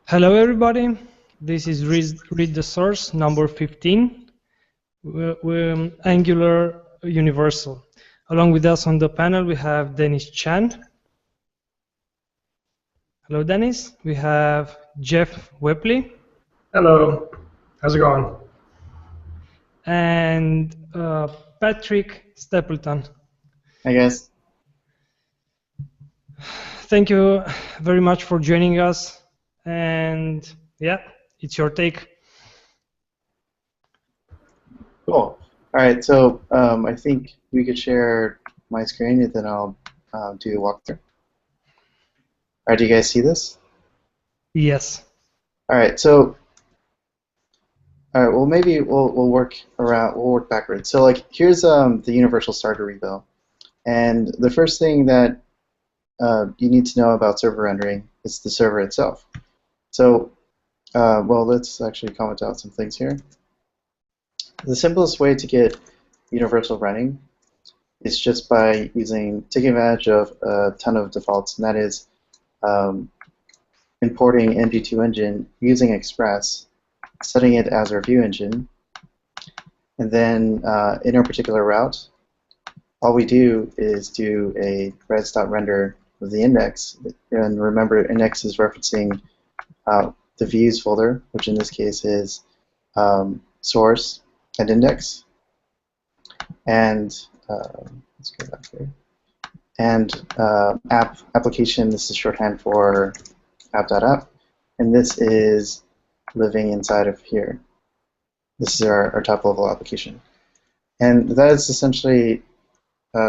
Hello everybody, this is Read the Source number 15, we're Angular Universal. Along with us on the panel we have Dennis Chan. Hello Dennis. We have Jeff Webley. Hello, how's it going? And Patrick Stapleton. Hi guys. Thank you very much for joining us, and yeah, it's your take. Cool. All right, so I think we could share my screen and then I'll do a walkthrough. All right, do you guys see this? Yes. All right, so well maybe we'll work backwards. So like here's the universal starter repo, and the first thing that you need to know about server rendering is the server itself. So well, let's actually comment out some things here. The simplest way to get universal running is just by taking advantage of a ton of defaults, and that is importing MG2 engine using Express, setting it as our view engine, and then in our particular route, all we do is do a res.render of the index, and remember index is referencing the views folder, which in this case is source and index, and let's go back here, and application, this is shorthand for app.app, and this is living inside of here. This is our top level application. And that is essentially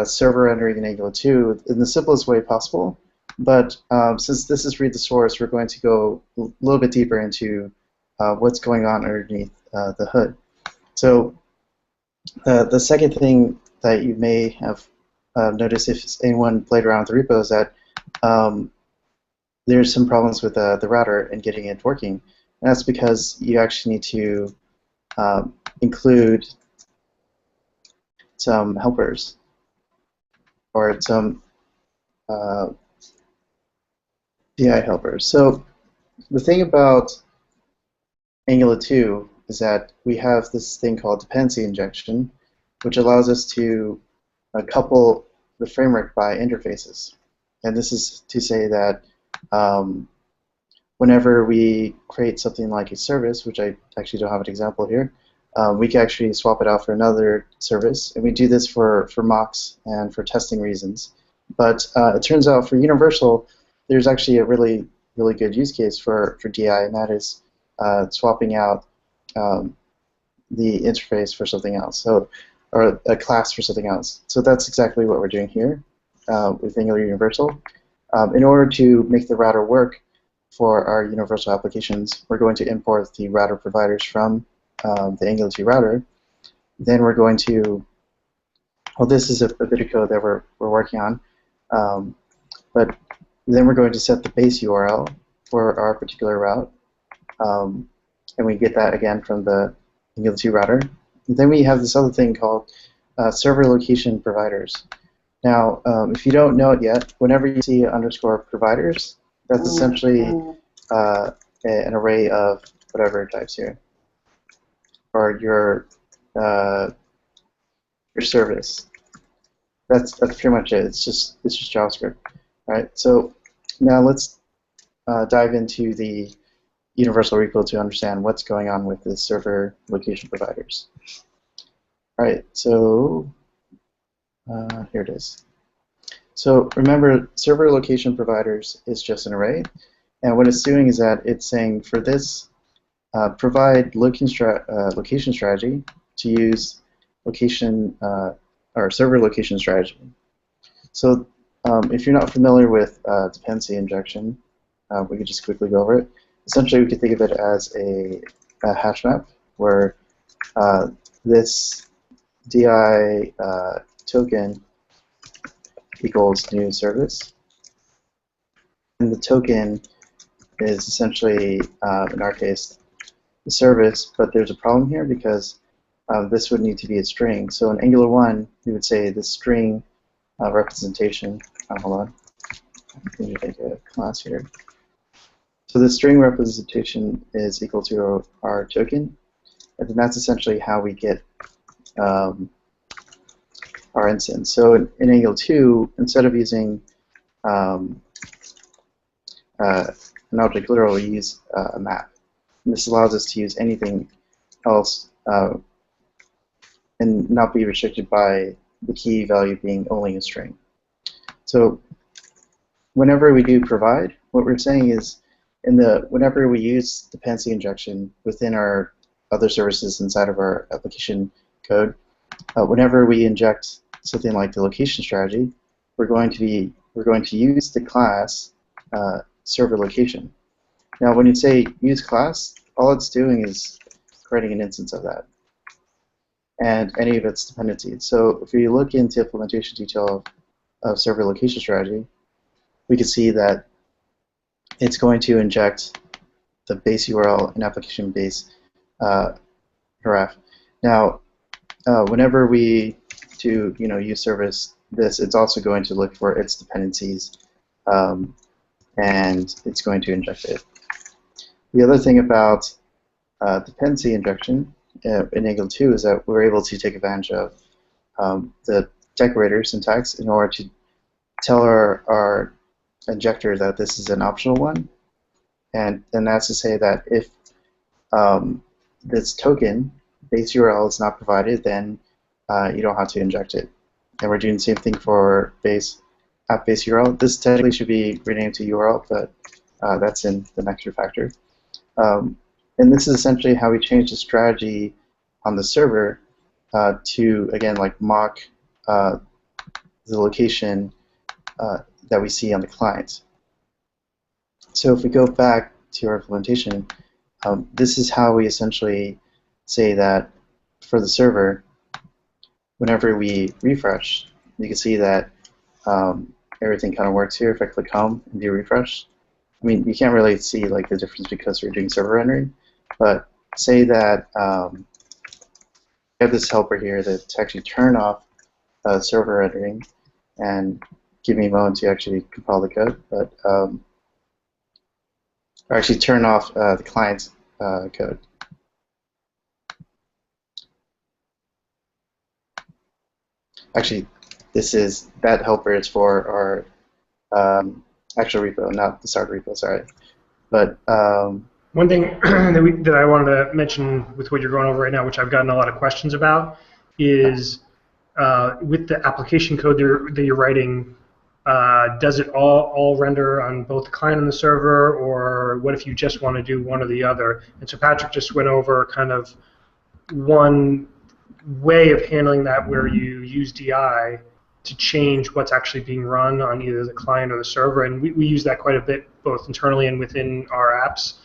server rendering in Angular 2 in the simplest way possible, but since this is read the source, we're going to go a little bit deeper into what's going on underneath the hood. So the second thing that you may have noticed if anyone played around with the repo is that there's some problems with the router and getting it working. And that's because you actually need to include some helpers or some DI helpers. So the thing about Angular 2 is that we have this thing called dependency injection, which allows us to couple the framework by interfaces. And this is to say that whenever we create something like a service, which I actually don't have an example here, we can actually swap it out for another service. And we do this for mocks and for testing reasons. But it turns out for Universal, there's actually a really good use case for DI, and that is swapping out the interface for something else, or a class for something else. So that's exactly what we're doing here with Angular Universal. In order to make the router work for our universal applications, we're going to import the router providers from the Angular 2 router. Then we're going to, well, this is a bit of code that we're working on, but then we're going to set the base URL for our particular route, and we get that again from the Angular 2 router. And then we have this other thing called server location providers. Now, if you don't know it yet, whenever you see underscore providers, that's essentially an array of whatever types here, or your service. That's pretty much it. It's just JavaScript, right? So now let's dive into the universal repo to understand what's going on with the server location providers. All right, so here it is. So remember, server location providers is just an array, and what it's doing is that it's saying for this, provide location strategy to use location or server location strategy. So if you're not familiar with dependency injection, we could just quickly go over it. Essentially, we could think of it as a hash map where this DI token equals new service, and the token is essentially, in our case, the service, but there's a problem here because this would need to be a string. So in Angular 1, we would say the string representation, hold on, I need to take a class here. So the string representation is equal to our token, and then that's essentially how we get our instance. So in Angular 2, instead of using an object literal, we use a map. And this allows us to use anything else and not be restricted by the key value being only a string. So whenever we do provide, what we're saying is whenever we use dependency injection within our other services inside of our application code, whenever we inject something like the location strategy, we're going to use the class server location. Now, when you say use class, all it's doing is creating an instance of that and any of its dependencies. So if we look into implementation detail of server location strategy, we can see that it's going to inject the base URL and application base ref. Now, whenever we do use service this, it's also going to look for its dependencies and it's going to inject it. The other thing about dependency injection in Angular 2 is that we're able to take advantage of the decorator syntax in order to tell our injector that this is an optional one, and that's to say that if this token base URL is not provided, then you don't have to inject it. And we're doing the same thing for app base URL. This technically should be renamed to URL, but that's in the next refactor. And this is essentially how we change the strategy on the server to, again, like mock the location that we see on the client. So if we go back to our implementation, this is how we essentially say that for the server, whenever we refresh, you can see that everything kind of works here. If I click home and do refresh, I mean, you can't really see like the difference because we're doing server rendering, but say that we have this helper here to actually turn off server rendering and give me a moment to actually compile the code, but or actually turn off the client's code. Actually, that helper is for our actual repo, not the start repo. Sorry, but one thing that I wanted to mention with what you're going over right now, which I've gotten a lot of questions about, is with the application code that you're writing, does it all render on both the client and the server, or what if you just want to do one or the other? And so Patrick just went over kind of one way of handling that where you use DI to change what's actually being run on either the client or the server, and we use that quite a bit both internally and within our apps.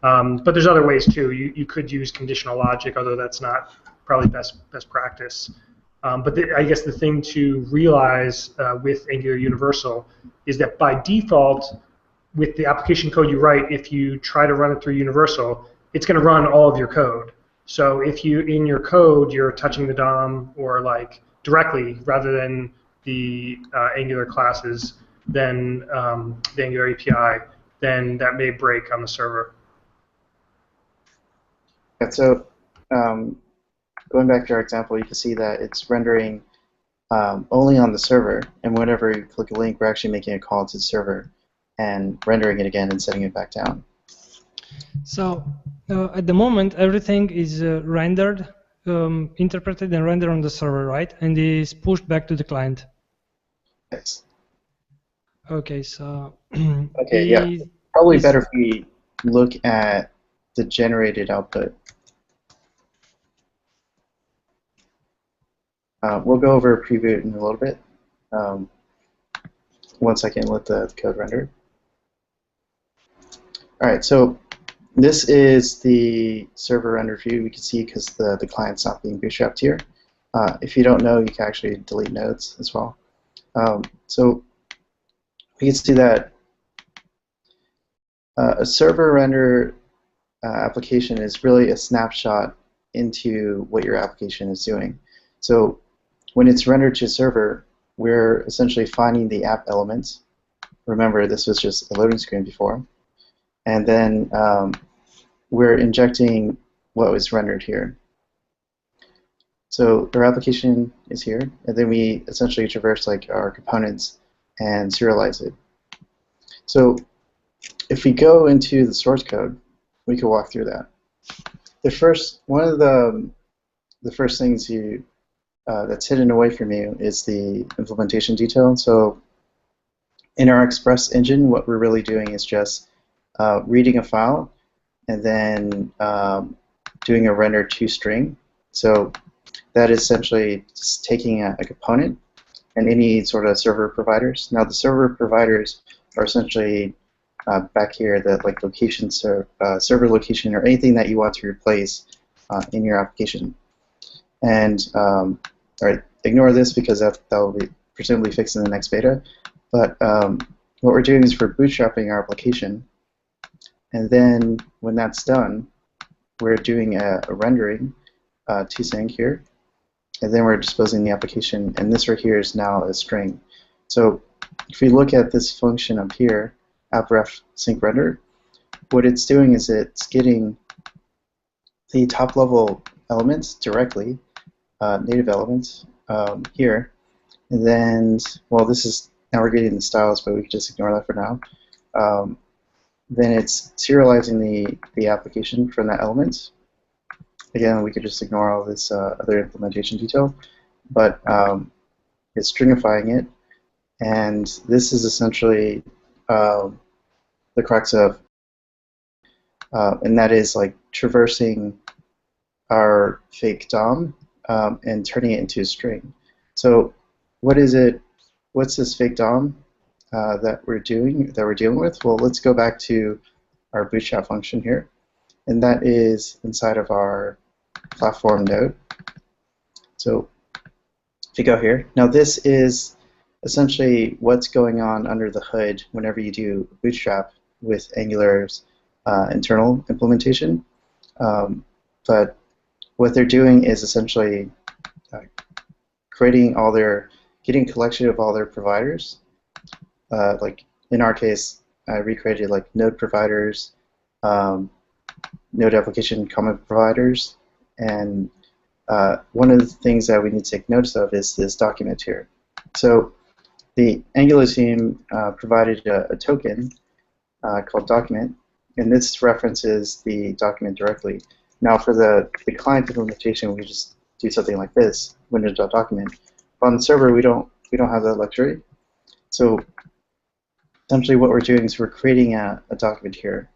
But there's other ways too. You could use conditional logic, although that's not probably best practice. But I guess the thing to realize with Angular Universal is that by default, with the application code you write, if you try to run it through Universal, it's going to run all of your code. So if you, in your code, you're touching the DOM or like directly rather than the Angular classes, then the Angular API, then that may break on the server. Yeah, so going back to our example, you can see that it's rendering only on the server, and whenever you click a link, we're actually making a call to the server and rendering it again and setting it back down. So at the moment, everything is rendered, interpreted and rendered on the server, right? And is pushed back to the client. Yes. Okay, so okay, yeah. Probably better if we look at the generated output. We'll go over Preboot in a little bit. Once I can let the code render. All right, so this is the server render view. We can see because the client's not being bootstrapped here. If you don't know, you can actually delete nodes as well. So we can see that a server render application is really a snapshot into what your application is doing. So when it's rendered to server, we're essentially finding the app elements. Remember, this was just a loading screen before. and then we're injecting what was rendered here. So our application is here, and then we essentially traverse like our components and serialize it. So if we go into the source code, we can walk through that. One of the first things that's hidden away from you is the implementation detail. So in our Express engine, what we're really doing is just reading a file and then doing a render to string. So that is essentially just taking a component and any sort of server providers. Now the server providers are essentially back here, the like location server location or anything that you want to replace in your application. And all right, ignore this because that will be presumably fixed in the next beta. But what we're doing is we're bootstrapping our application, and then when that's done, we're doing a rendering to sync here, and then we're disposing the application, and this right here is now a string. So if we look at this function up here, appref sync render, what it's doing is it's getting the top level elements directly, native elements here, and then, well, this is, now we're getting the styles, but we can just ignore that for now. Then it's serializing the application from that element. Again, we could just ignore all this other implementation detail, but it's stringifying it, and this is essentially the crux of, and that is like traversing our fake DOM and turning it into a string. So what is it? What's this fake DOM that we're dealing with? Well, let's go back to our bootstrap function here, and that is inside of our platform node. So if you go here, now this is essentially what's going on under the hood whenever you do bootstrap with Angular's internal implementation. But what they're doing is essentially getting a collection of all their providers. Like in our case, I recreated like node providers, node application comment providers, and one of the things that we need to take notice of is this document here. So the Angular team provided a token called document, and this references the document directly. Now for the client implementation, we just do something like this, windows.document. On the server, we don't have that luxury. So essentially what we're doing is we're creating a document here,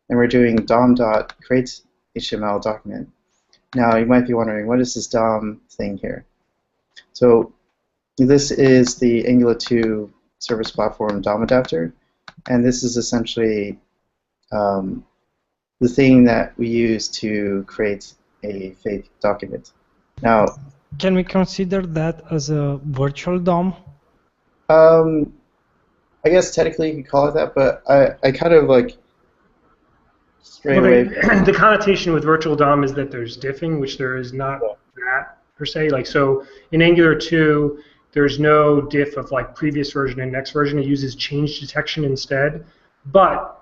and we're doing dom.create.html document. Now you might be wondering, what is this DOM thing here? So this is the Angular 2 service platform DOM adapter, and this is essentially the thing that we use to create a fake document. Now, can we consider that as a virtual DOM? I guess technically you could call it that, but I kind of like stray away. The connotation with virtual DOM is that there's diffing, which there is not that per se. Like so, in Angular 2, there's no diff of like previous version and next version. It uses change detection instead. But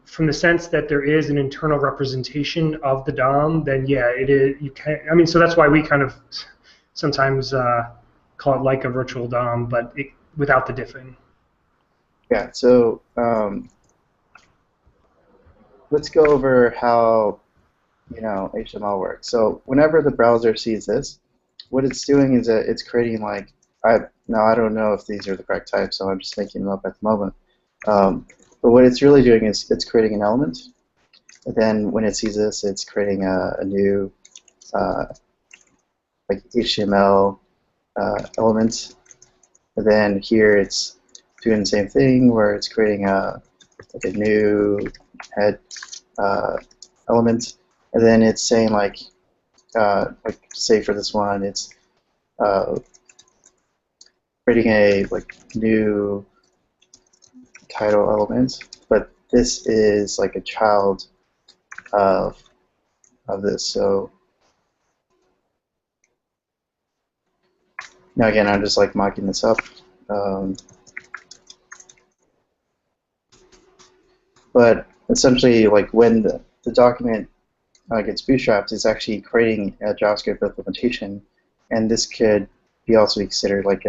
from the sense that there is an internal representation of the DOM, then yeah, it is. You can. I mean, so that's why we kind of sometimes call it like a virtual DOM, but without the diffing. Yeah. So let's go over how HTML works. So whenever the browser sees this, what it's doing is that it's creating like now I don't know if these are the correct types, so I'm just making them up at the moment. But what it's really doing is it's creating an element, and then when it sees this, it's creating a new like HTML element, and then here it's doing the same thing where it's creating like a new head element, and then it's saying like say for this one, it's creating a like new title element, but this is like a child of this. So now again, I'm just like mocking this up. But essentially, like when the document gets bootstrapped, it's actually creating a JavaScript implementation, and this could be also considered like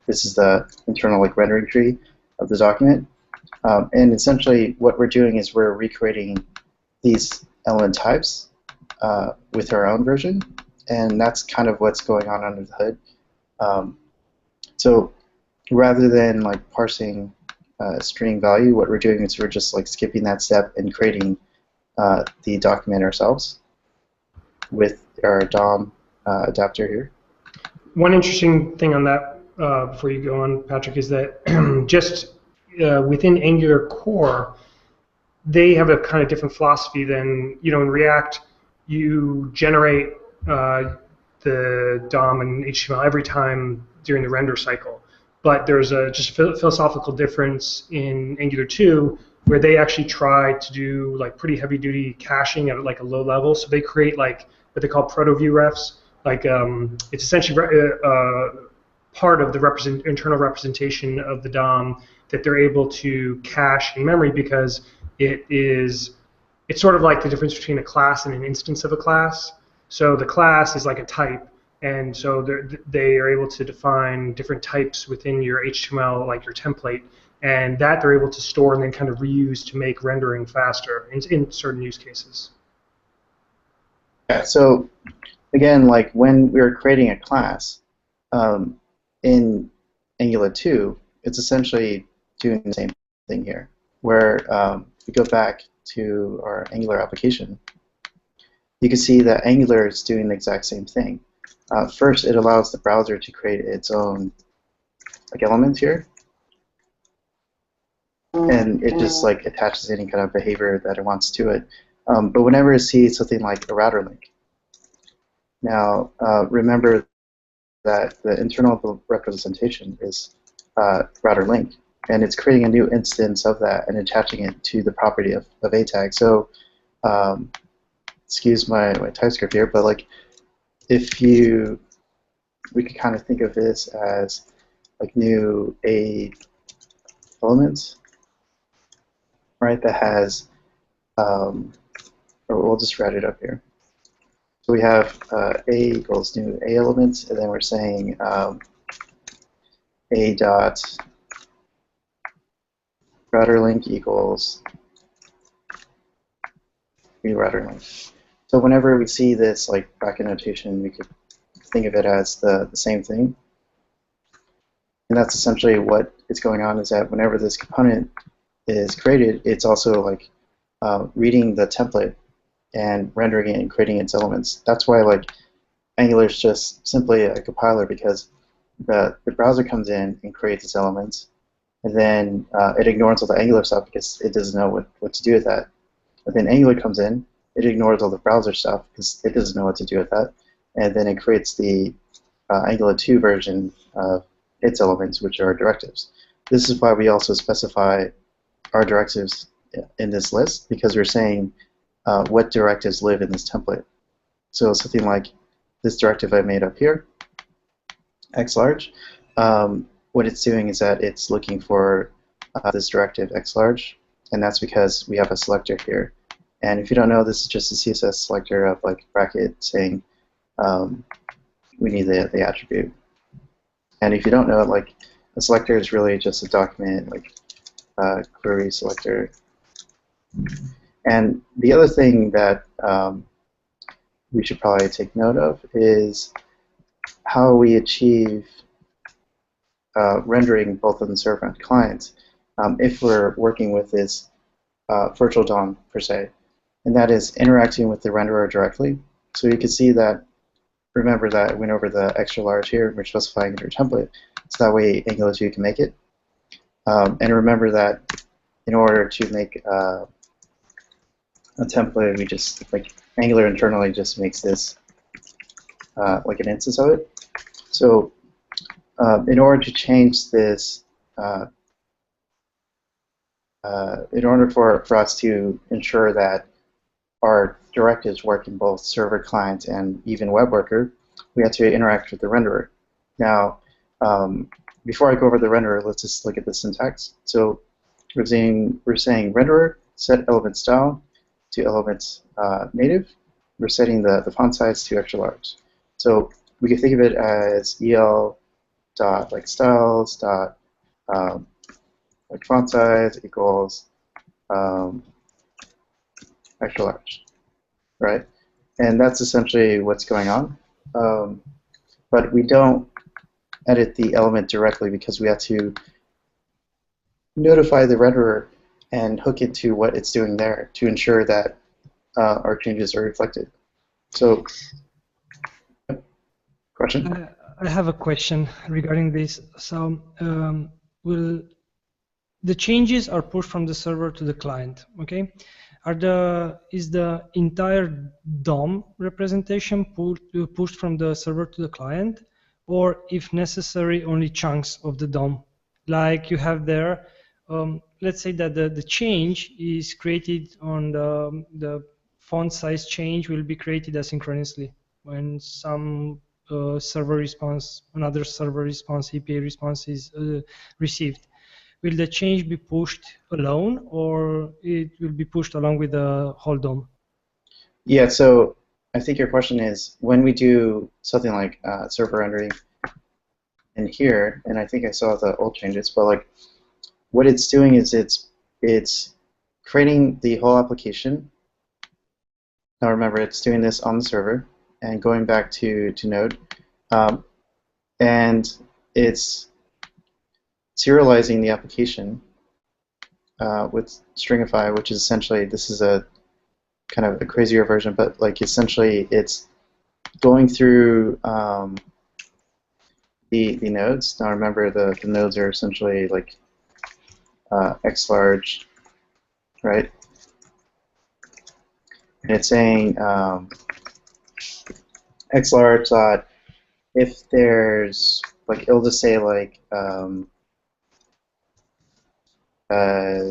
this is the internal like rendering tree of the document. And essentially, what we're doing is we're recreating these element types with our own version, and that's kind of what's going on under the hood. So rather than like parsing string value, what we're doing is we're just like skipping that step and creating the document ourselves with our DOM adapter here. One interesting thing on that before you go on, Patrick, is that just within Angular core, they have a kind of different philosophy than, in React, you generate the DOM and HTML every time during the render cycle. But there's just a philosophical difference in Angular 2 where they actually try to do like pretty heavy-duty caching at like a low level. So they create like what they call ProtoViewRefs. Like it's essentially part of the internal representation of the DOM that they're able to cache in memory because it's sort of like the difference between a class and an instance of a class. So the class is like a type, and so they are able to define different types within your HTML, like your template, and that they're able to store and then kind of reuse to make rendering faster in certain use cases. Yeah, so again, like when we're creating a class in Angular 2, it's essentially doing the same thing here, where we go back to our Angular application. You can see that Angular is doing the exact same thing. First, it allows the browser to create its own like element here, and it just like attaches any kind of behavior that it wants to it. But whenever it sees something like a router link, now remember that the internal representation is router link, and it's creating a new instance of that and attaching it to the property of a tag. So excuse my TypeScript here, but like we could kind of think of this as like new A elements, right? That has, or we'll just write it up here. So we have A equals new A elements, and then we're saying A dot router link equals new router link. So whenever we see this like bracket notation, we could think of it as the same thing. And that's essentially what is going on, is that whenever this component is created, it's also like reading the template and rendering it and creating its elements. That's why like Angular is just simply a compiler, because the browser comes in and creates its elements, and then it ignores all the Angular stuff because it doesn't know what to do with that. And then Angular comes in, it ignores all the browser stuff because it doesn't know what to do with that, and then it creates the Angular 2 version of its elements, which are directives. This is why we also specify our directives in this list, because we're saying what directives live in this template. So something like this directive I made up here, xlarge, what it's doing is that it's looking for this directive xlarge, and that's because we have a selector here. And if you don't know, this is just a CSS selector of like bracket saying we need the attribute. And if you don't know, like a selector is really just a document like query selector. And the other thing that we should probably take note of is how we achieve rendering both on the server and client if we're working with this virtual DOM per se, and that is interacting with the renderer directly. So you can see that, remember that I went over the extra large here, we're specifying your template, so that way Angular 2 can make it. And remember that in order to make a template, we just, like, Angular internally just makes this like an instance of it. So in order to change this, in order for us to ensure that our directives work in both server, client, and even web worker, we have to interact with the renderer. Now, before I go over the renderer, let's just look at the syntax. So we're saying renderer, set element style to element native. We're setting the font size to extra large. So we can think of it as el dot like styles dot like font size equals extra large, right? And that's essentially what's going on. But we don't edit the element directly because we have to notify the renderer and hook it to what it's doing there to ensure that our changes are reflected. So, question? I have a question regarding this. So, will the changes are pushed from the server to the client? Okay, is the entire DOM representation pushed from the server to the client, or if necessary, only chunks of the DOM? Like you have there, let's say that the change is created on the font size change will be created asynchronously when some server response, another server response, API response is received. Will the change be pushed alone, or it will be pushed along with the whole DOM? Yeah, so I think your question is when we do something like server rendering in here, and I think I saw the old changes, but like what it's doing is it's creating the whole application. Now remember, it's doing this on the server and going back to Node, and it's serializing the application with stringify, which is essentially, this is a kind of a crazier version, but like essentially it's going through the nodes. Now remember, the nodes are essentially like x large, right? And it's saying x large dot if there's like, it'll just say like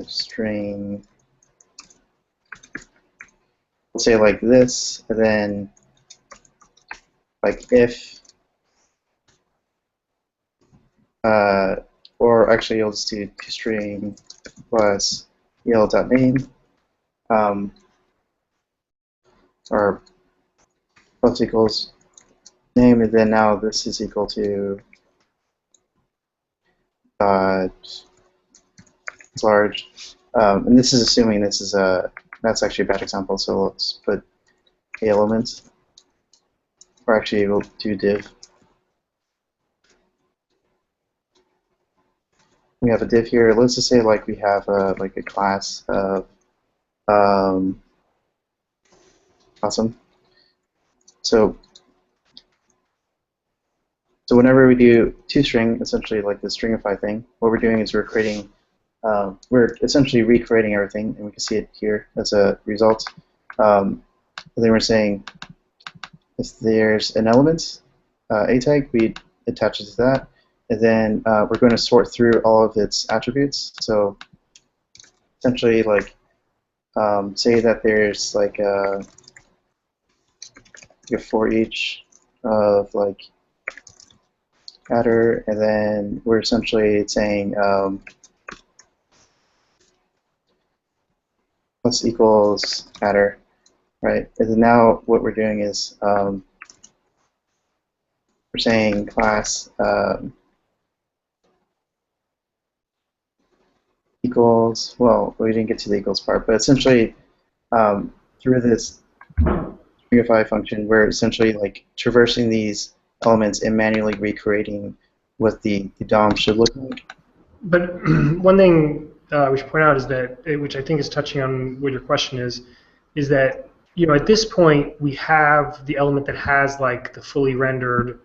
string, we'll say like this, and then like if, or actually you'll just do string plus el.name, or plus equals name, and then now this is equal to large, and this is assuming this is that's actually a bad example, so let's put a element, or actually we'll do div. We have a div here. Let's just say like we have like a class of awesome. So whenever we do toString, essentially like the stringify thing, what we're doing is we're creating, we're essentially recreating everything, and we can see it here as a result. And then we're saying if there's an element, a tag, we attach it to that, and then we're going to sort through all of its attributes. So essentially, like, say that there's like a for each of like adder, and then we're essentially saying plus equals adder, right? And then now what we're doing is we're saying class equals, well, we didn't get to the equals part, but essentially through this stringify function, we're essentially like traversing these elements and manually recreating what the DOM should look like. But one thing we should point out is that, which I think is touching on what your question is that, you know, at this point we have the element that has like the fully rendered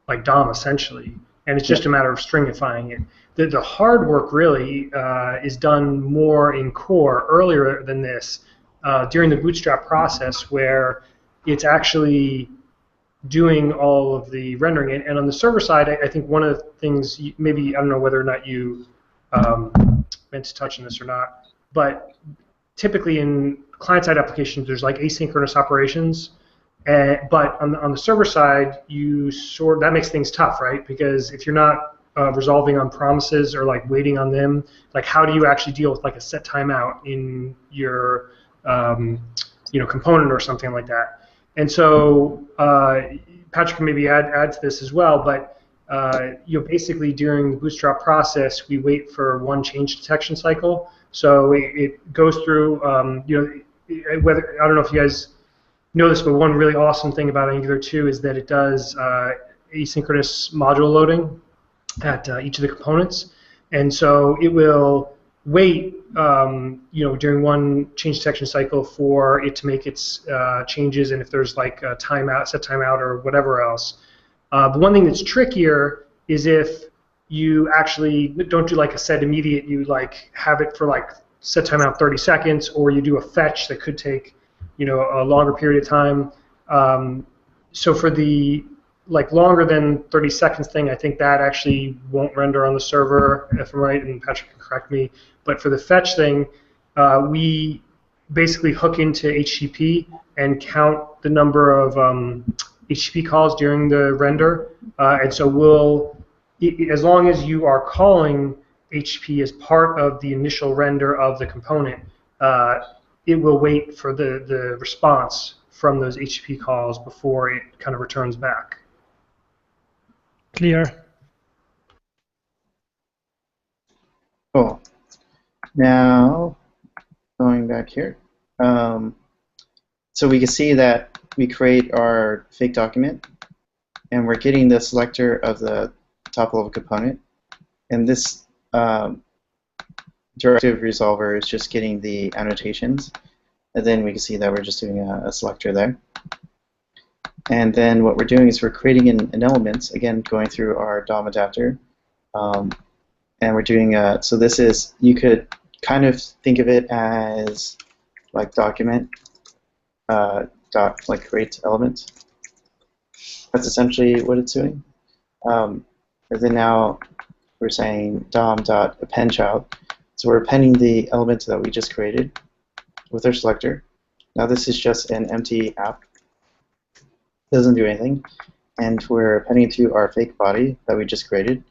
like DOM essentially, and it's just a matter of stringifying it. The hard work really is done more in core earlier than this, during the bootstrap process, where it's actually doing all of the rendering. And on the server side, I think one of the things, maybe, I don't know whether or not you meant to touch on this or not, but typically in client-side applications, there's like asynchronous operations. But on the server side, that makes things tough, right? Because if you're not resolving on promises or like waiting on them? Like, how do you actually deal with like a set timeout in your component or something like that? And so Patrick can maybe add to this as well, but basically during the Bootstrap process, we wait for one change detection cycle. So it goes through, whether, I don't know if you guys know this, but one really awesome thing about Angular 2 is that it does asynchronous module loading at each of the components. And so it will wait, during one change detection cycle for it to make its changes, and if there's like a timeout, set timeout, or whatever else. The one thing that's trickier is if you actually don't do like a set immediate, you like have it for like set timeout 30 seconds, or you do a fetch that could take a longer period of time. So for the like longer than 30 seconds thing, I think that actually won't render on the server, if I'm right, and Patrick can correct me. But for the fetch thing, we basically hook into HTTP and count the number of HTTP calls during the render. And so as long as you are calling HTTP as part of the initial render of the component, it will wait for the response from those HTTP calls before it kind of returns back. Clear. Cool. Now, going back here. So we can see that we create our fake document, and we're getting the selector of the top level component. And this directive resolver is just getting the annotations. And then we can see that we're just doing a selector there. And then what we're doing is we're creating an element, again, going through our DOM adapter. And we're doing, so this is, you could kind of think of it as like document dot like create element. That's essentially what it's doing. And then now we're saying DOM.append child. So we're appending the element that we just created with our selector. Now this is just an empty app. Doesn't do anything. And we're appending to our fake body that we just created.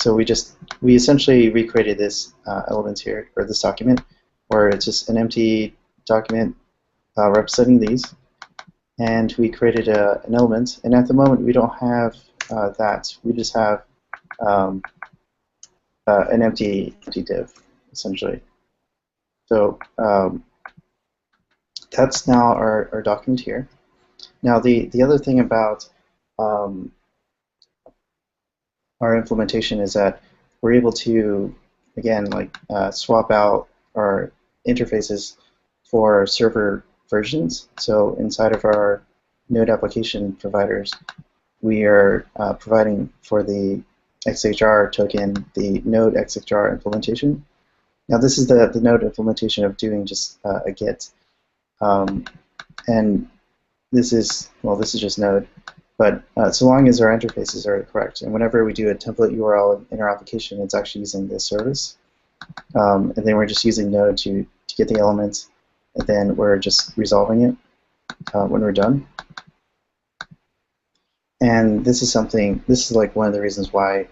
So we essentially recreated this element here, or this document, where it's just an empty document representing these. And we created an element, and at the moment we don't have that. We just have an empty div, essentially. So that's now our document here. Now the other thing about our implementation is that we're able to, again, like swap out our interfaces for server versions. So inside of our Node application providers, we are providing for the XHR token the Node XHR implementation. Now this is the Node implementation of doing just a get, and this is just Node. But so long as our interfaces are correct, and whenever we do a template URL in our application, it's actually using this service, and then we're just using Node to get the elements, and then we're just resolving it when we're done. And this is like one of the reasons why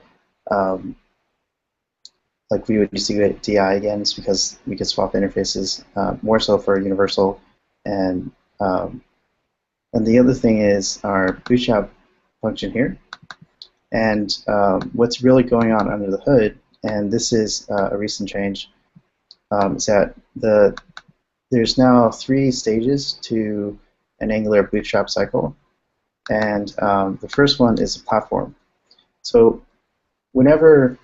like we would use DI again, is because we could swap interfaces more so for universal. And the other thing is our Bootstrap function here. And what's really going on under the hood, and this is a recent change, is that there's now 3 stages to an Angular Bootstrap cycle. And the first one is a platform. So whenever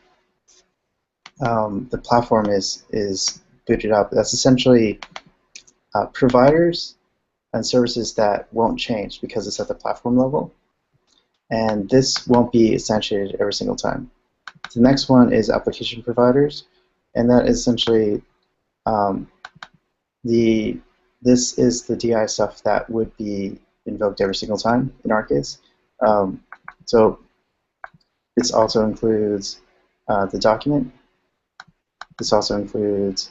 the platform is booted up, that's essentially providers and services that won't change because it's at the platform level. And this won't be instantiated every single time. The next one is application providers, and that is essentially this is the DI stuff that would be invoked every single time in our case. So this also includes the document. This also includes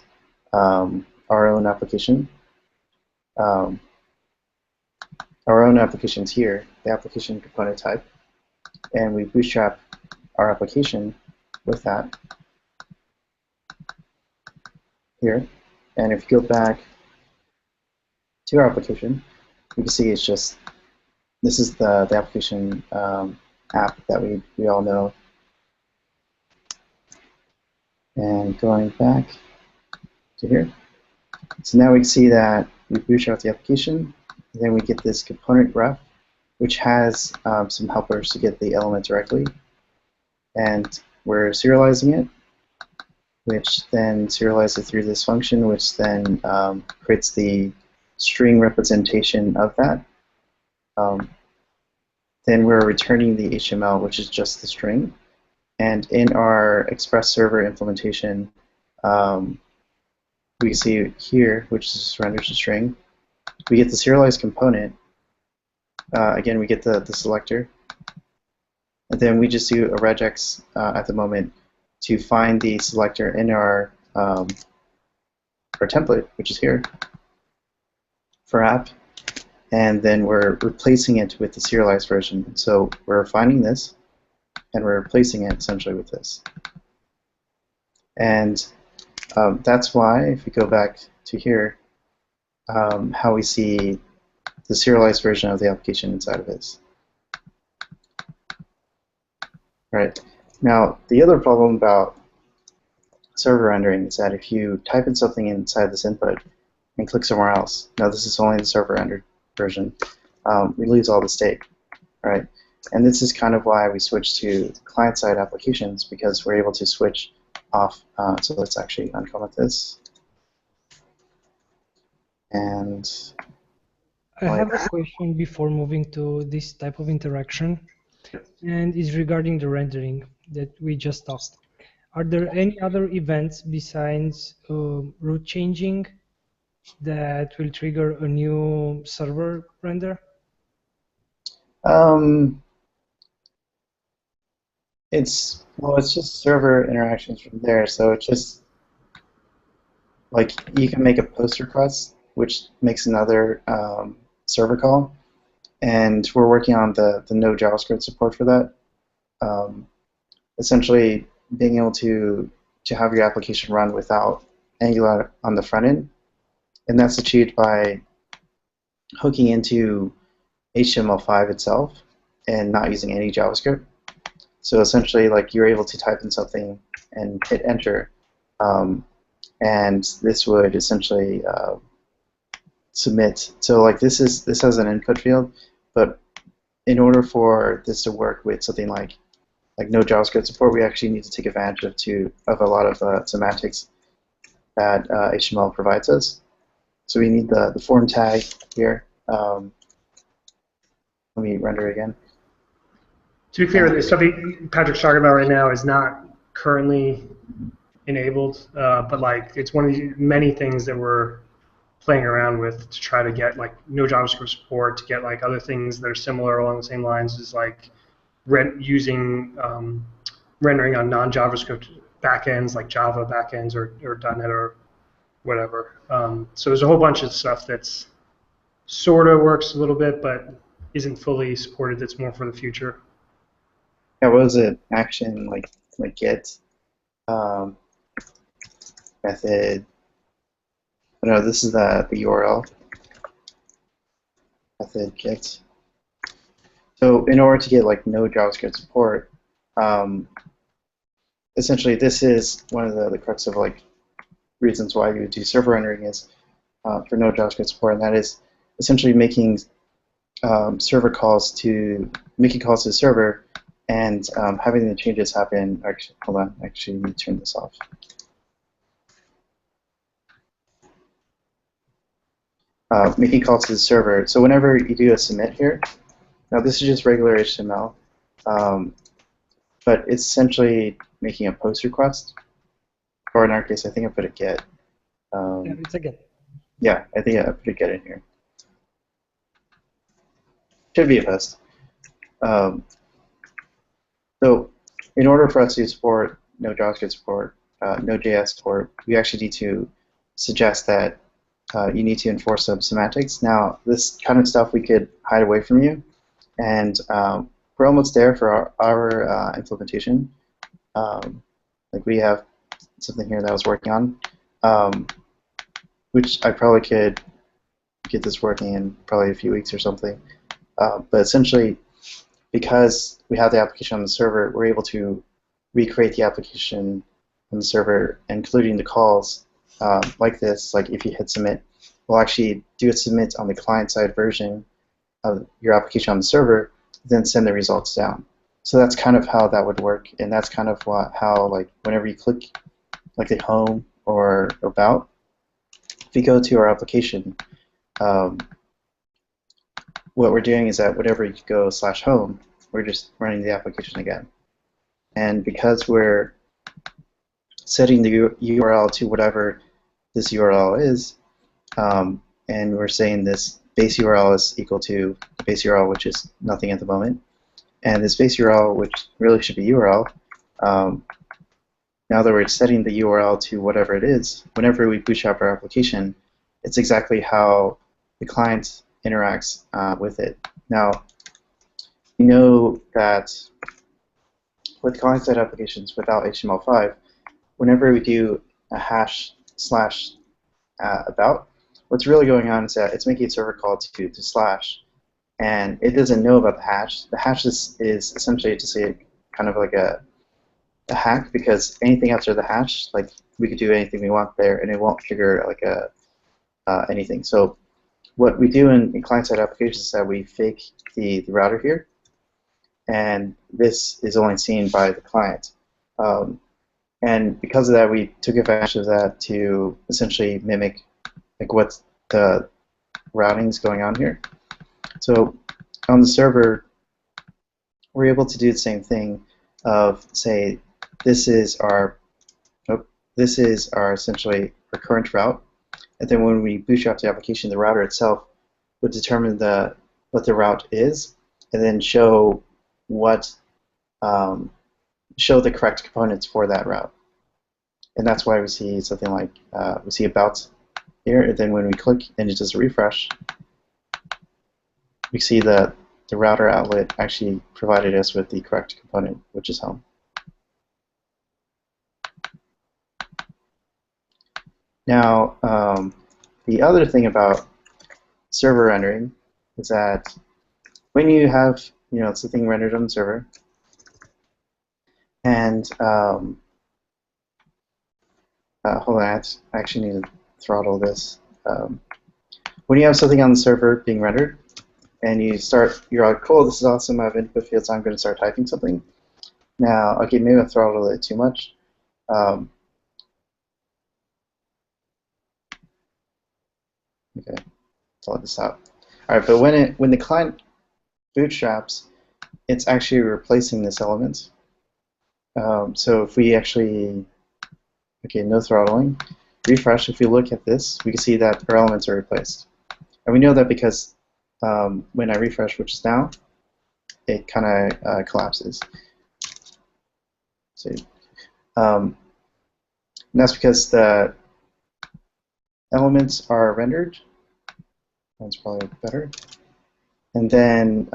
our own application. Our own applications here, the application component type, and we bootstrap our application with that here. And if you go back to our application, you can see it's just, this is the application app that we all know. And going back to here. So now we can see that we bootstrap the application, and then we get this component ref, which has some helpers to get the element directly. And we're serializing it, which then serializes it through this function, which then creates the string representation of that. Then we're returning the HTML, which is just the string. And in our Express server implementation, we see here, which just renders a string. We get the serialized component. Again, we get the selector. And then we just do a regex at the moment to find the selector in our template, which is here for app. And then we're replacing it with the serialized version. So we're finding this, and we're replacing it essentially with this. And that's why, if we go back to here, how we see the serialized version of the application inside of this. Right. Now, the other problem about server rendering is that if you type in something inside this input and click somewhere else, now this is only the server rendered version, we lose all the state, right? And this is kind of why we switched to client-side applications, because we're able to switch off. So let's actually uncomment this. And I have a question before moving to this type of interaction, and is regarding the rendering that we just talked. Are there any other events besides route changing that will trigger a new server render? It's just server interactions from there. So it's just like you can make a post request, which makes another server call, and we're working on the no JavaScript support for that. Essentially, being able to have your application run without Angular on the front end, and that's achieved by hooking into HTML5 itself and not using any JavaScript. So essentially, like, you're able to type in something and hit enter, and this would essentially submit. So like this has an input field, but in order for this to work with something like no JavaScript support, we actually need to take advantage of a lot of semantics that HTML provides us. So we need the form tag here. Let me render again. To be clear, the stuff Patrick's talking about right now is not currently enabled, but like it's one of the many things that we're playing around with to try to get like no JavaScript support, to get like other things that are similar along the same lines as like using rendering on non-JavaScript backends like Java backends or .NET or whatever. So there's a whole bunch of stuff that's sort of works a little bit, but isn't fully supported. That's more for the future. Yeah, what was it? Action like get method. Oh, no, this is the URL method get. So in order to get like no JavaScript support, essentially this is one of the crux of like reasons why you would do server rendering is for no JavaScript support, and that is essentially making server calls to the server and having the changes happen. Actually, hold on. Actually, let me turn this off. Making calls to the server. So whenever you do a submit here, now this is just regular HTML, but it's essentially making a post request. Or in our case, I think I put a get. Yeah, it's a get. Yeah, I think I put a get in here. Should be a post. So in order for us to support no JavaScript support, no JS support, we actually need to suggest that you need to enforce some semantics. Now, this kind of stuff we could hide away from you, and we're we're almost there for our implementation. Like we have something here that I was working on, which I probably could get this working in probably a few weeks or something. But essentially, because we have the application on the server, we're able to recreate the application on the server, including the calls like this. Like if you hit submit, we'll actually do a submit on the client-side version of your application on the server, then send the results down. So that's kind of how that would work, and that's kind of how like whenever you click like the home or about, if you go to our application, what we're doing is that whenever you go /home, we're just running the application again. And because we're setting the URL to whatever this URL is, and we're saying this base URL is equal to the base URL, which is nothing at the moment, and this base URL, which really should be URL, now that we're setting the URL to whatever it is, whenever we bootstrap our application, it's exactly how the client interacts with it. Now, you know that with client-side applications without HTML5, whenever we do a hash / about, what's really going on is that it's making a server call to slash, and it doesn't know about the hash. The hash is essentially just a kind of like a hack, because anything after the hash, like we could do anything we want there, and it won't trigger like anything. So what we do in client-side applications is that we fake the router here, and this is only seen by the client. And because of that, we took advantage of that to essentially mimic like what the routing is going on here. So on the server, we're able to do the same thing of say this is our essentially our current route, and then when we bootstrap the application, the router itself would determine what the route is, and then show the correct components for that route. And that's why we see something like we see about here, and then when we click and it does a refresh, we see that the router outlet actually provided us with the correct component, which is home. Now, the other thing about server rendering is that when you have something rendered on the server, and hold on, I actually need to throttle this. When you have something on the server being rendered, and you're like, cool, this is awesome, I have input fields, I'm going to start typing something. Now, okay, maybe I throttled it too much. Okay, let's let this out. All right, but when the client bootstraps, it's actually replacing this element. So if we actually, okay, no throttling, refresh, if we look at this, we can see that our elements are replaced. And we know that because when I refresh, which is now, it kind of collapses. So, and that's because the elements are rendered. That's probably better. And then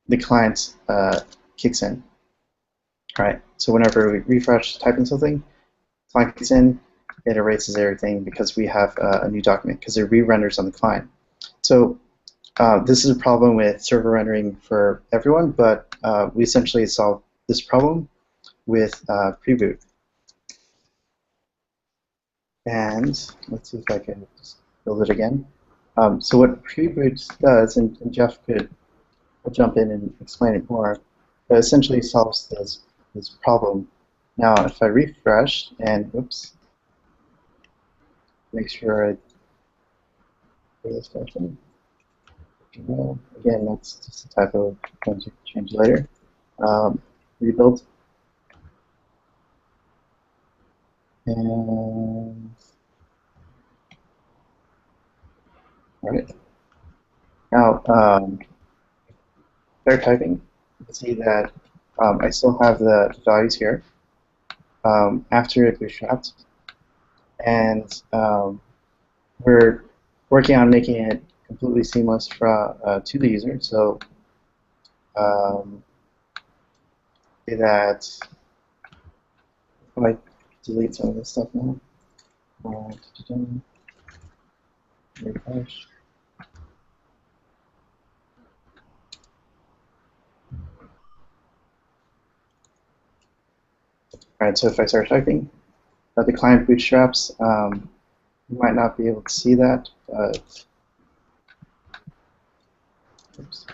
the client kicks in. All right. So whenever we refresh typing something, client kicks in, it erases everything because we have a new document, because it re-renders on the client. So this is a problem with server rendering for everyone, but we essentially solve this problem with Preboot. And let's see if I can just build it again. So what Preboot does, and Jeff will jump in and explain it more, but essentially solves this problem. Now, if I refresh and oops, make sure I do this function. Again, that's just a typo. I'm going to change later. Rebuild. And all right. Now, start typing. You can see that I still have the values here after it bootstrapped, and we're working on making it completely seamless to the user. So say that I might delete some of this stuff now. Refresh. All right, so if I start typing, the client bootstraps, you might not be able to see that, but oops.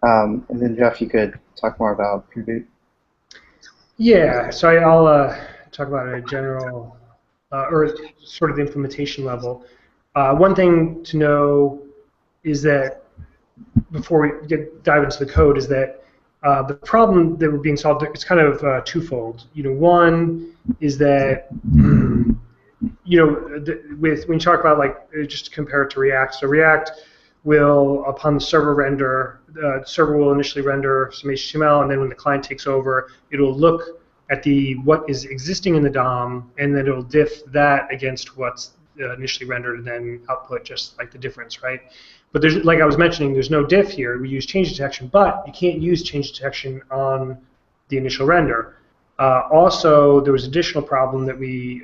And then Jeff, you could talk more about Preboot. Yeah, so I'll talk about a general, or sort of the implementation level. One thing to know is that, before we dive into the code, is that the problem that we're being solved, it's kind of twofold. One is that, when you talk about, like, just to compare it to React, so React will, upon the server render, the server will initially render some HTML, and then when the client takes over, it'll look at what is existing in the DOM, and then it'll diff that against what's initially rendered, and then output just like the difference, right? But there's, like I was mentioning, there's no diff here. We use change detection, but you can't use change detection on the initial render. Also, there was an additional problem that we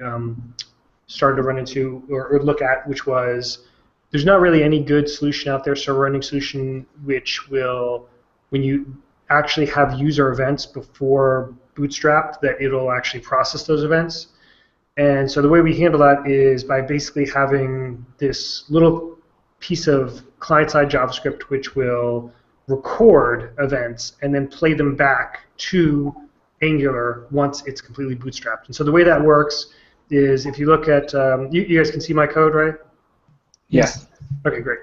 started to run into or look at, which was there's not really any good solution out there, server rendering solution, which will, when you actually have user events before Bootstrap, that it'll actually process those events. And so the way we handle that is by basically having this little piece of client-side JavaScript which will record events and then play them back to Angular once it's completely bootstrapped. And so the way that works is, if you look at, you guys can see my code, right? Yes. Okay, great.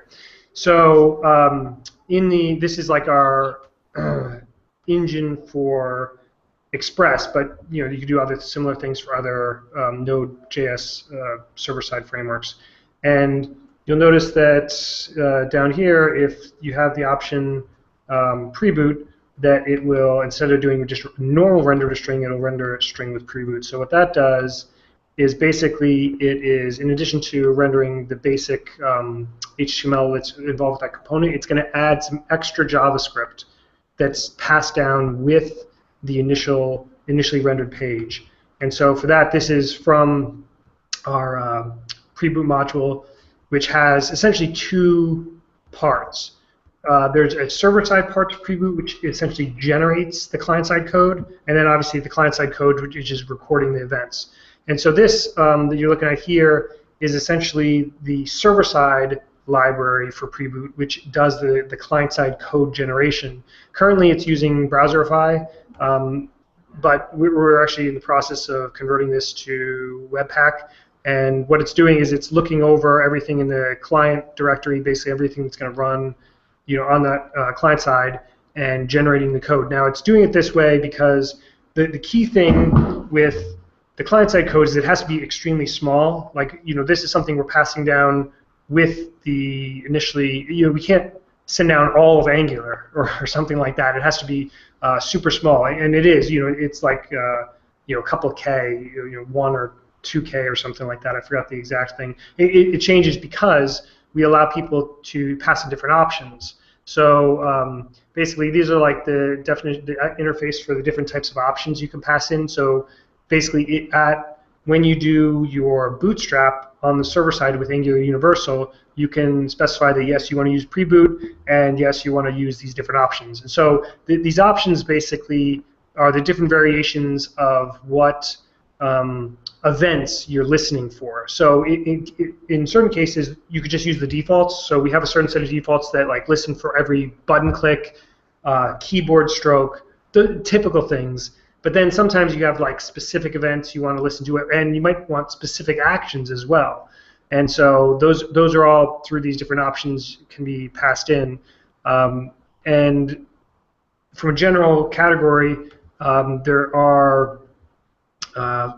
So this is like our engine for Express, but you can do other similar things for other Node.js server-side frameworks. And you'll notice that down here, if you have the option Preboot, that it will, instead of doing just normal render to string, it'll render a string with Preboot. So what that does is basically, it is, in addition to rendering the basic HTML that's involved with that component, it's going to add some extra JavaScript that's passed down with the initially rendered page. And so for that, this is from our Preboot module, which has essentially two parts. There's a server-side part to Preboot, which essentially generates the client-side code, and then obviously the client-side code, which is recording the events. And so this that you're looking at here is essentially the server-side library for Preboot, which does the client-side code generation. Currently, it's using Browserify, but we're actually in the process of converting this to Webpack. And what it's doing is it's looking over everything in the client directory, basically everything that's going to run, on that client side, and generating the code. Now, it's doing it this way because the key thing with the client-side code is it has to be extremely small. Like, this is something we're passing down with the initially, we can't send down all of Angular or something like that. It has to be super small, and it is. It's like a couple of K, 1 or 2K or something like that. I forgot the exact thing. It changes because we allow people to pass in different options. So basically, these are like the interface for the different types of options you can pass in. So basically, when you do your Bootstrap on the server side with Angular Universal, you can specify that yes, you want to use Preboot, and yes, you want to use these different options. And so these options basically are the different variations of what events you're listening for. So in certain cases, you could just use the defaults. So we have a certain set of defaults that like listen for every button click, keyboard stroke, the typical things. But then sometimes you have like specific events you want to listen to, and you might want specific actions as well. And so those are all, through these different options, can be passed in. And from a general category, there are a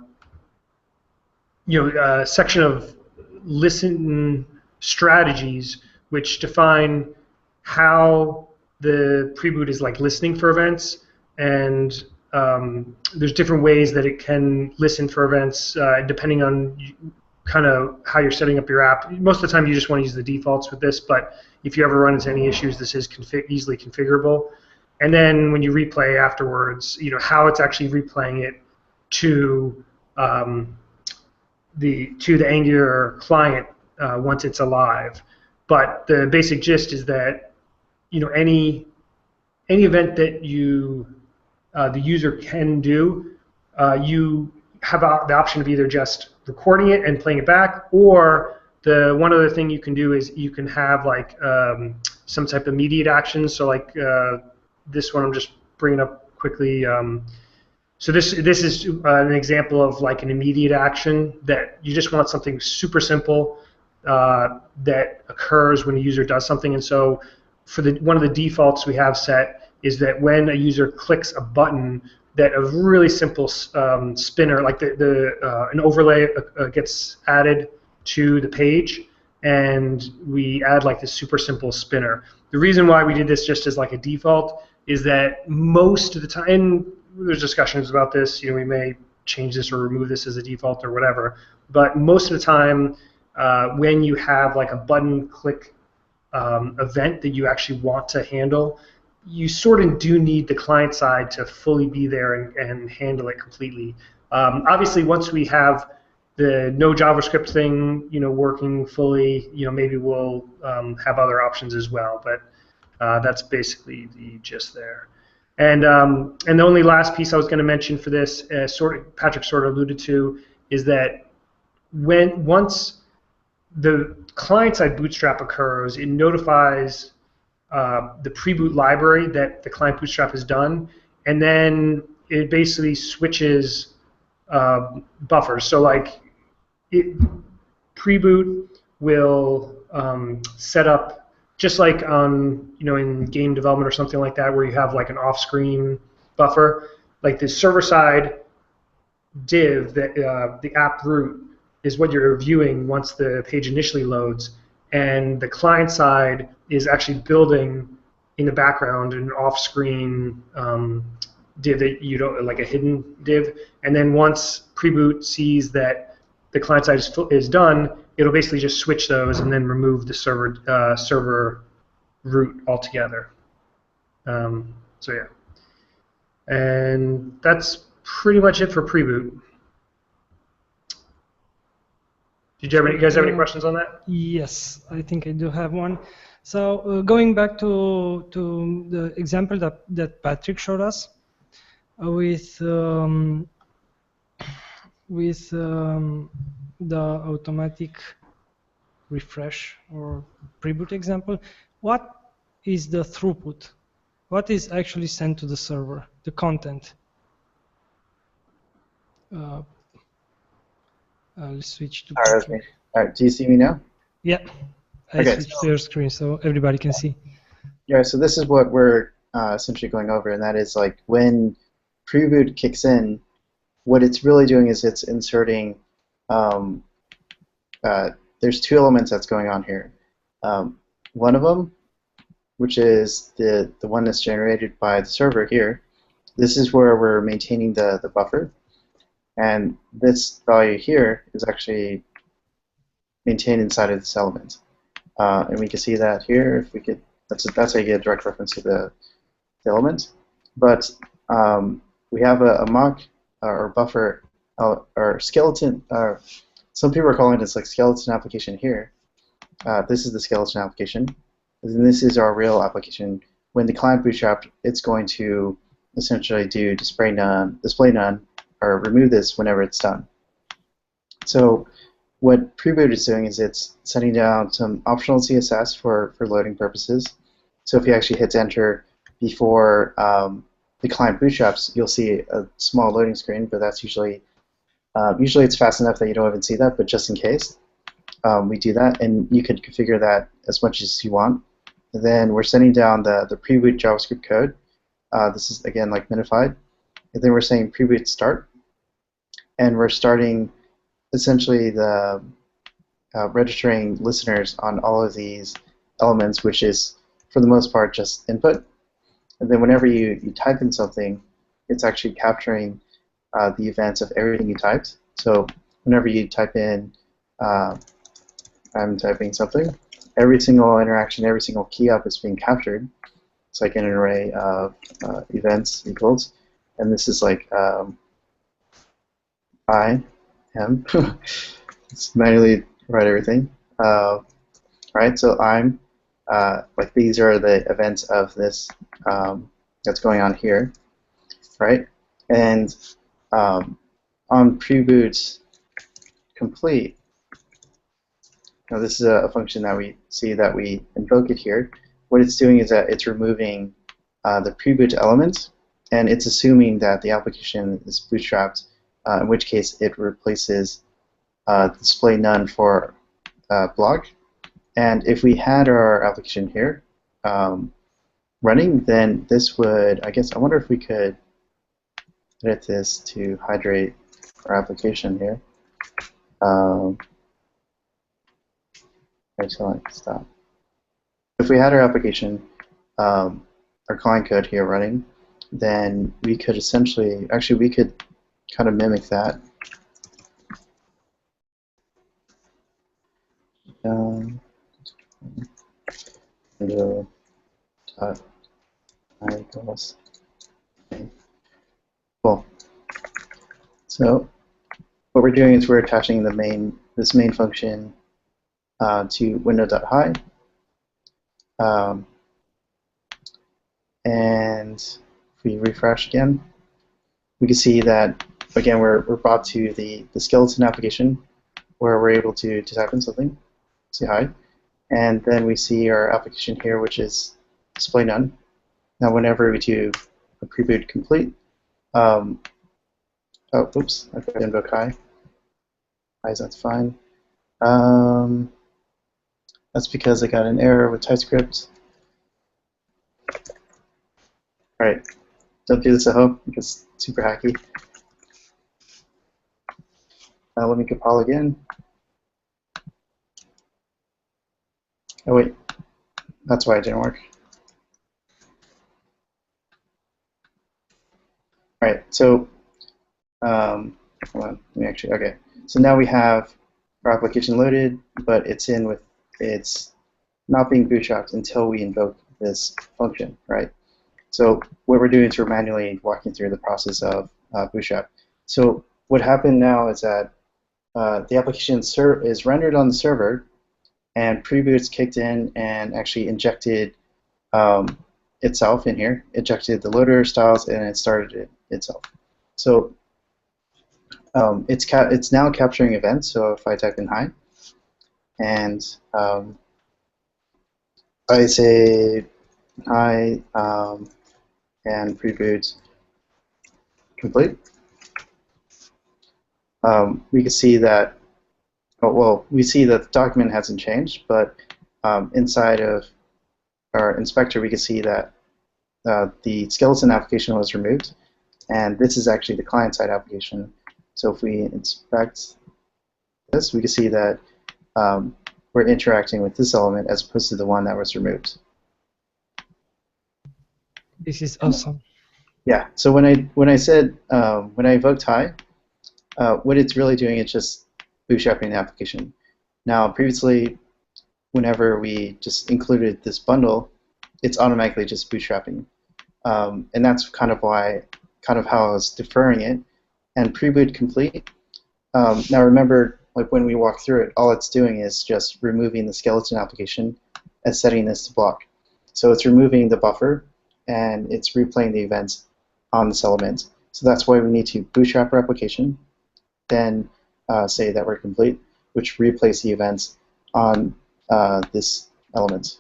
section of listen strategies which define how the Preboot is like listening for events, and there's different ways that it can listen for events depending on kind of how you're setting up your app. Most of the time, you just want to use the defaults with this, but if you ever run into any issues, this is easily configurable. And then when you replay afterwards, how it's actually replaying it to the Angular client once it's alive. But the basic gist is that any event that the user can do, you have the option of either just recording it and playing it back, or the one other thing you can do is you can have like some type of immediate action. So like this one I'm just bringing up quickly. So this is an example of like an immediate action that you just want something super simple that occurs when a user does something. And so for one of the defaults we have set is that when a user clicks a button, that a really simple spinner, like an overlay gets added to the page, and we add like this super simple spinner. The reason why we did this just as like a default is that most of the time, and there's discussions about this, we may change this or remove this as a default or whatever, but most of the time when you have like a button click event that you actually want to handle, you sort of do need the client side to fully be there and handle it completely. Obviously, once we have the no JavaScript thing, working fully, maybe we'll have other options as well. But that's basically the gist there. And the only last piece I was going to mention for this, Patrick sort of alluded to, is that once the client-side bootstrap occurs, it notifies the Preboot library that the client bootstrap is done, and then it basically switches buffers. So like Preboot will set up, just like on in game development or something like that, where you have like an off-screen buffer, like the server-side div that the app root is what you're viewing once the page initially loads, and the client side is actually building in the background an off-screen div that you don't, like a hidden div, and then once Preboot sees that the client side is done, it'll basically just switch those and then remove the server root altogether. So yeah, and that's pretty much it for Preboot. Did you guys have any questions on that? Yes, I think I do have one. So going back to the example that Patrick showed us with the automatic refresh or Preboot example, what is the throughput? What is actually sent to the server, the content? I'll switch to. All right, do you see me now? Yeah, I switched to your screen so everybody can see. Yeah, so this is what we're essentially going over, and that is like when Preboot kicks in, what it's really doing is it's inserting. There's two elements that's going on here. One of them, which is the one that's generated by the server here. This is where we're maintaining the buffer. And this value here is actually maintained inside of this element. And we can see that here. If we could, that's how you get a direct reference to the element. But we have a mock or buffer or skeleton. Some people are calling this like skeleton application here. This is the skeleton application. And this is our real application. When the client bootstrapped, it's going to essentially do display none, or remove this whenever it's done. So what Preboot is doing is it's setting down some optional CSS for loading purposes. So if he actually hits enter before the client bootstraps, you'll see a small loading screen, but that's usually it's fast enough that you don't even see that, but just in case, we do that, and you can configure that as much as you want. And then we're sending down the Preboot JavaScript code. This is, again, like minified. And then we're saying Preboot start, and we're starting essentially the registering listeners on all of these elements, which is for the most part just input. And then whenever you type in something, it's actually capturing the events of everything you typed. So whenever you type in I'm typing something. Every single interaction, every single key up is being captured. It's like an array of events equals, and this is like I am. Let's manually write everything. Right, so I'm like these are the events of this that's going on here, right? And on Preboot complete, now this is a function that we see that we invoke it here. What it's doing is that it's removing the Preboot element, and it's assuming that the application is bootstrapped, in which case it replaces display none for block. And if we had our application here running, then this would, I guess, I wonder if we could edit this to hydrate our application here. Until I stop. If we had our application, our client code here running, then we could essentially, actually we could kind of mimic that. Cool. So what we're doing is we're attaching the this main function to window.high. And if we refresh again, we can see that, again, we're brought to the skeleton application where we're able to type in something, say hi, and then we see our application here, which is display none. Now, whenever we do a preboot complete, oh, oops, I forgot to invoke hi. Hi, that's fine. That's because I got an error with TypeScript. All right, don't do this at home because it's super hacky. Let me compile again. Oh wait, that's why it didn't work. All right, so hold on, let me actually, okay. So now we have our application loaded, but it's not being bootstrapped until we invoke this function, right? So what we're doing is we're manually walking through the process of bootstrap. So what happened now is that the application is rendered on the server, and Preboot's kicked in and actually injected itself in here, injected the loader styles, and it started it itself. So it's now capturing events. So if I type in hi, and I say hi and Preboot complete, we can see that, we see that the document hasn't changed, but inside of our inspector, we can see that the skeleton application was removed, and this is actually the client-side application. So if we inspect this, we can see that we're interacting with this element as opposed to the one that was removed. This is awesome. Yeah. So when I said when I invoked hi, what it's really doing is just bootstrapping the application. Now, previously, whenever we just included this bundle, it's automatically just bootstrapping, and that's kind of how I was deferring it. And preboot complete. Now remember, like when we walk through it, all it's doing is just removing the skeleton application and setting this to block. So it's removing the buffer and it's replaying the events on this element. So that's why we need to bootstrap our application, then say that we're complete, which replays the events on this element.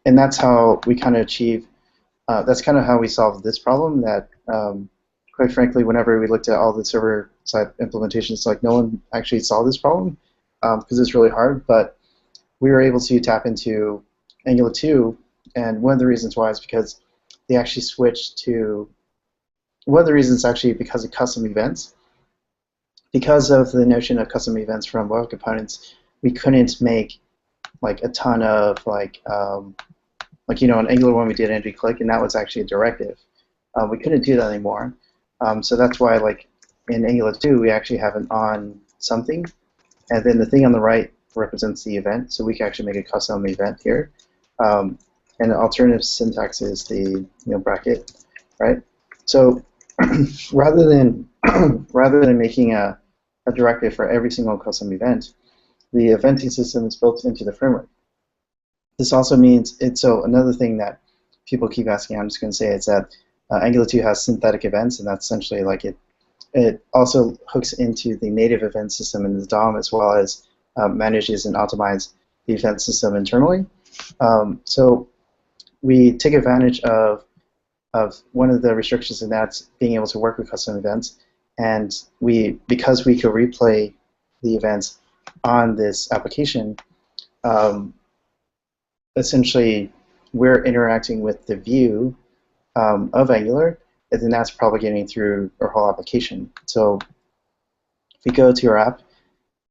And that's how we kind of achieve, that's kind of how we solve this problem that, quite frankly, whenever we looked at all the server-side implementations, like no one actually solved this problem because it's really hard, but we were able to tap into Angular 2, and one of the reasons why is because they actually switched to, one of the reasons actually because of custom events. Because of the notion of custom events from web components, we couldn't make like a ton of like you know, in Angular 1 we did entry click, and that was actually a directive. We couldn't do that anymore. So that's why, like in Angular 2, we actually have an on something, and then the thing on the right represents the event, so we can actually make a custom event here. And the alternative syntax is the bracket, right? So rather than making a directive for every single custom event, the eventing system is built into the framework. This also means so another thing that people keep asking, I'm just going to say, is that Angular 2 has synthetic events, and that's essentially like it also hooks into the native event system in the DOM, as well as manages and optimizes the event system internally. So we take advantage of one of the restrictions, and that's being able to work with custom events. And because we could replay the events on this application, essentially we're interacting with the view of Angular, and then that's propagating through our whole application. So if we go to our app,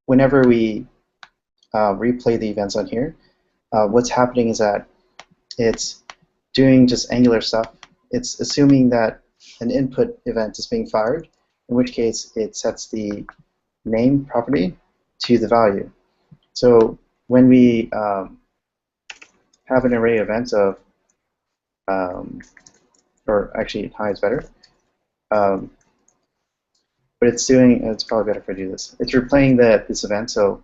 whenever we replay the events on here, what's happening is that it's doing just Angular stuff. It's assuming that an input event is being fired, in which case it sets the name property to the value. So when we have an array event of, or actually hi is better, but it's probably better if I do this. It's replaying this event, so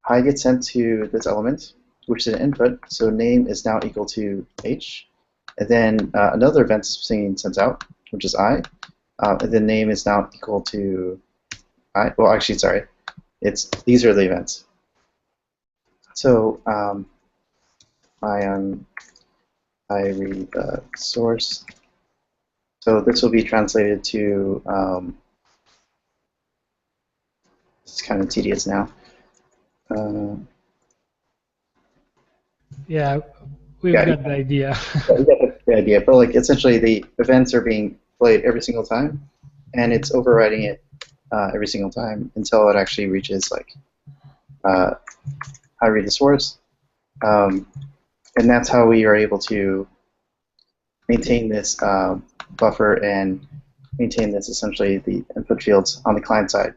hi gets sent to this element, which is an input, so name is now equal to h, and then another event is being sent out, which is I, and then name is now equal to I. Well, actually, sorry, these are the events. So I read the source. So this will be translated to. It's kind of tedious now. Yeah, we've got the idea. We got the idea, but like essentially the events are being played every single time, and it's overriding it every single time until it actually reaches like I read the source, and that's how we are able to maintain this buffer and maintain this essentially the input fields on the client side.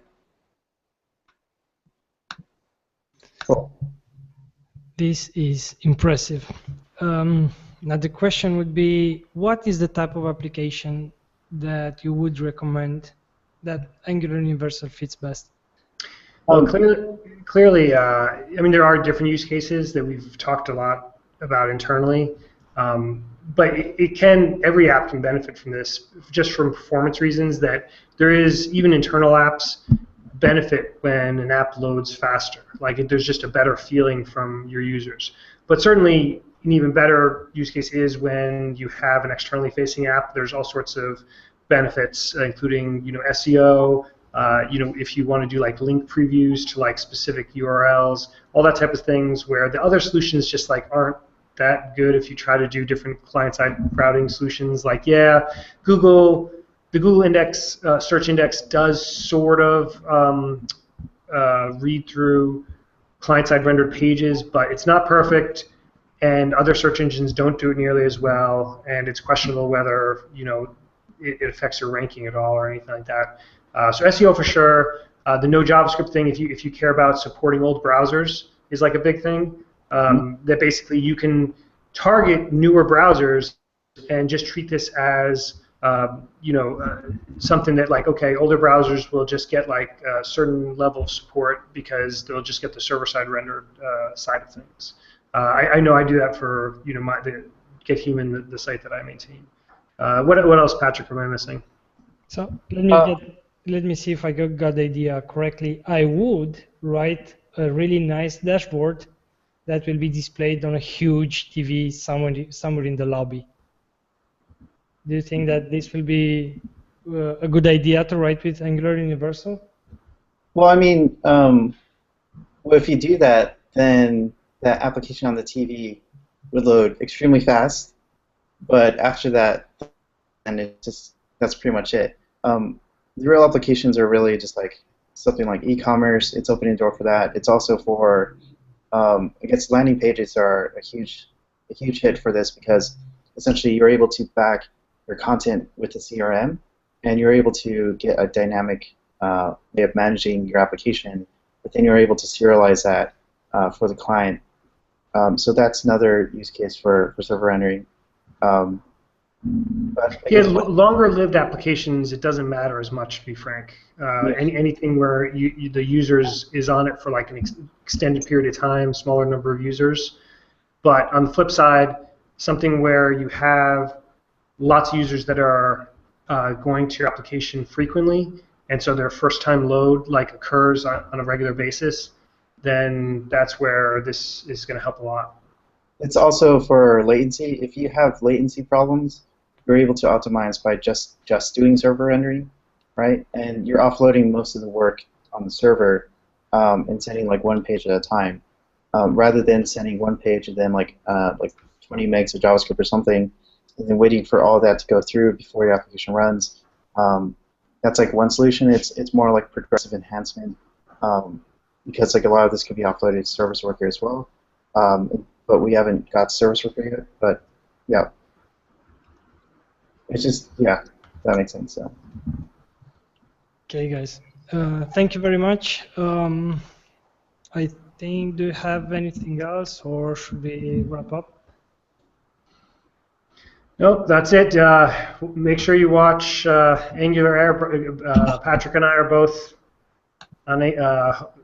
Cool. This is impressive. Now the question would be, what is the type of application that you would recommend that Angular Universal fits best? Well, clearly, I mean, there are different use cases that we've talked a lot about internally, but every app can benefit from this, just from performance reasons, that there is, even internal apps benefit when an app loads faster. Like there's just a better feeling from your users. But certainly an even better use case is when you have an externally facing app. There's all sorts of benefits, including SEO. If you want to do like link previews to like specific URLs, all that type of things, where the other solutions just like aren't that good. If you try to do different client-side routing solutions, like the Google index, search index does sort of read through client-side rendered pages, but it's not perfect, and other search engines don't do it nearly as well, and it's questionable whether it affects your ranking at all or anything like that. So SEO for sure. The no JavaScript thing, if you care about supporting old browsers, is like a big thing. That basically you can target newer browsers and just treat this as something that like, okay, older browsers will just get like a certain level of support because they'll just get the server-side rendered side of things. I know I do that for the GetHuman, the site that I maintain. What else, Patrick, am I missing? So let me see if I got the idea correctly. I would write a really nice dashboard that will be displayed on a huge TV somewhere in the lobby. Do you think that this will be a good idea to write with Angular Universal? Well, I mean, if you do that, then that application on the TV would load extremely fast. But after that, and that's pretty much it. The real applications are really just like something like e-commerce. It's opening the door for that. It's also for, I guess, landing pages are a huge hit for this, because essentially you're able to back your content with the CRM, and you're able to get a dynamic way of managing your application but then you're able to serialize that for the client. So that's another use case for server rendering. Yeah, longer-lived applications, it doesn't matter as much, to be frank. Anything where the user is on it for like an extended period of time, smaller number of users. But on the flip side, something where you have lots of users that are going to your application frequently, and so their first-time load like occurs on a regular basis, then that's where this is going to help a lot. It's also for latency. If you have latency problems, you're able to optimize by just doing server rendering, right? And you're offloading most of the work on the server and sending like one page at a time, rather than sending one page and then like 20 megs of JavaScript or something, and then waiting for all that to go through before your application runs. That's like one solution. It's more like progressive enhancement, because like a lot of this could be offloaded to service worker as well. But we haven't got service worker yet. But yeah, it's just that makes sense. So. Okay, guys. Thank you very much. I think, do you have anything else, or should we wrap up? Nope, that's it. Make sure you watch Angular Air. Patrick and I are both on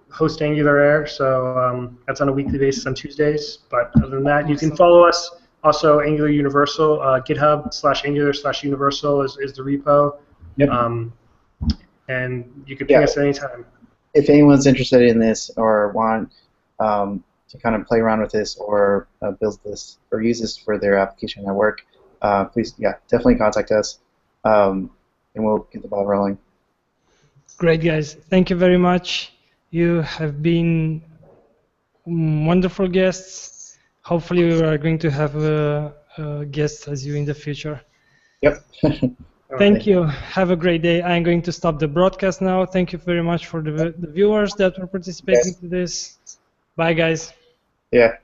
host Angular Air, so that's on a weekly basis on Tuesdays. But other than that, you can follow us. Also, Angular Universal, GitHub/Angular/Universal is the repo. Yep. And you can ping us anytime. If anyone's interested in this or want to kind of play around with this or build this or use this for their application at work, please, definitely contact us, and we'll get the ball rolling. Great, guys. Thank you very much. You have been wonderful guests. Hopefully, we are going to have guests as you in the future. Yep. Thank you. Have a great day. I'm going to stop the broadcast now. Thank you very much for the viewers that were participating in this. Bye, guys. Yeah.